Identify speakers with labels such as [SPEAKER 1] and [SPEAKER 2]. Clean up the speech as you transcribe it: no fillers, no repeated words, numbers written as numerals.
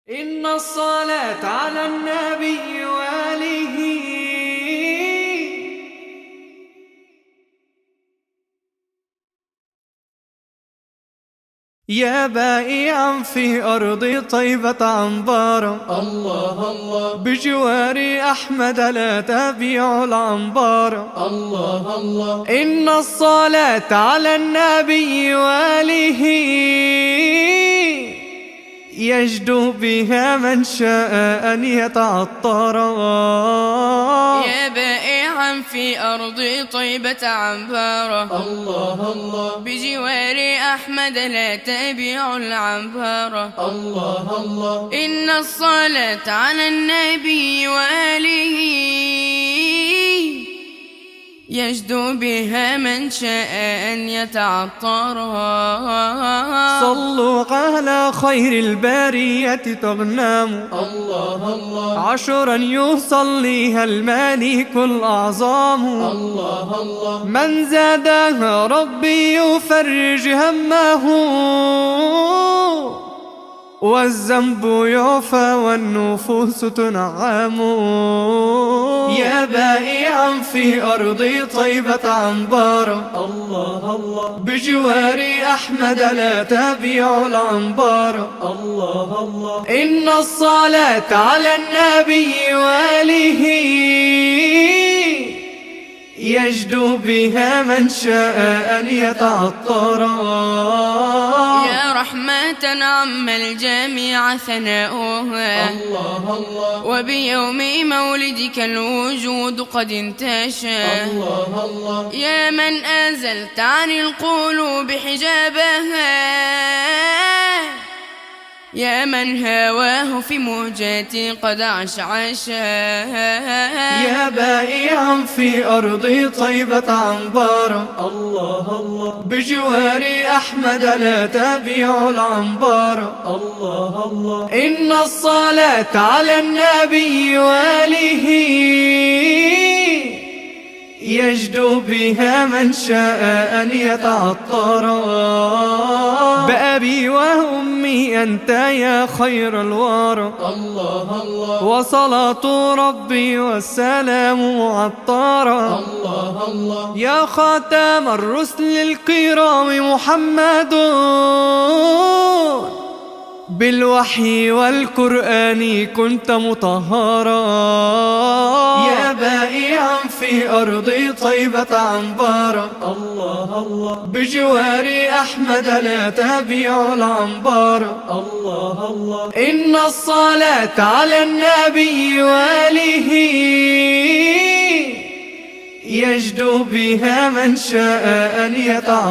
[SPEAKER 1] إن الصلاة على النبي وآله يا بائعا في أرض طيبة عنبارا،
[SPEAKER 2] الله الله
[SPEAKER 1] بجوار أحمد لا تبيع العنبار.
[SPEAKER 2] الله الله
[SPEAKER 1] إن الصلاة على النبي وآله يجدو بها من شاء أن يتعطر.
[SPEAKER 3] يا بائعا في أرض طيبة عنبارة،
[SPEAKER 2] الله الله
[SPEAKER 3] بجوار أحمد لا تبيع العنبارة.
[SPEAKER 2] الله الله
[SPEAKER 3] إن الصلاة على النبي وآله يجدو بها من شاء أن يتعطر.
[SPEAKER 1] صلوا على خير البارية تغنام،
[SPEAKER 2] الله الله
[SPEAKER 1] عشرا يصليها الملك الأعظم.
[SPEAKER 2] الله الله
[SPEAKER 1] من زادها ربي يفرج همه، والذنب يعفى والنفوس تنعم. يا بائعا في أرض طيبة عنبارا،
[SPEAKER 2] الله الله
[SPEAKER 1] بجوار أحمد لا تبيع العنبار.
[SPEAKER 2] الله الله
[SPEAKER 1] إن الصلاة على النبي وآله يجدو بها من شاء أن يتعطر.
[SPEAKER 3] يا رحمة عم الجميع ثناؤها،
[SPEAKER 2] الله الله
[SPEAKER 3] وبيوم مولدك الوجود قد انتشى.
[SPEAKER 2] الله الله
[SPEAKER 3] يا من أزلت عن القلوب حجابها، يا من هواه في موجاتي قد عشعشا.
[SPEAKER 1] يا بائعا في أرض طيبة عنبارا،
[SPEAKER 2] الله الله
[SPEAKER 1] بجوار أحمد لا تبيع العنبار.
[SPEAKER 2] الله الله
[SPEAKER 1] إن الصلاة على النبي وآله يجدو بها من شاء أن يتعطر. بأبي وأمي أنت يا خير الورى،
[SPEAKER 2] الله الله
[SPEAKER 1] وصلاة ربي والسلام معطرة.
[SPEAKER 2] الله الله
[SPEAKER 1] يا خاتم الرسل الكرام محمد، بالوحي والقرآن كنت مطهرا. يا بائعا في أرض طيبة عنبارا،
[SPEAKER 2] الله الله
[SPEAKER 1] بجوار أحمد لا تبيع العنبار.
[SPEAKER 2] الله الله
[SPEAKER 1] إن الصلاة على النبي وآله يجدو بها من شاء أن يتعطر.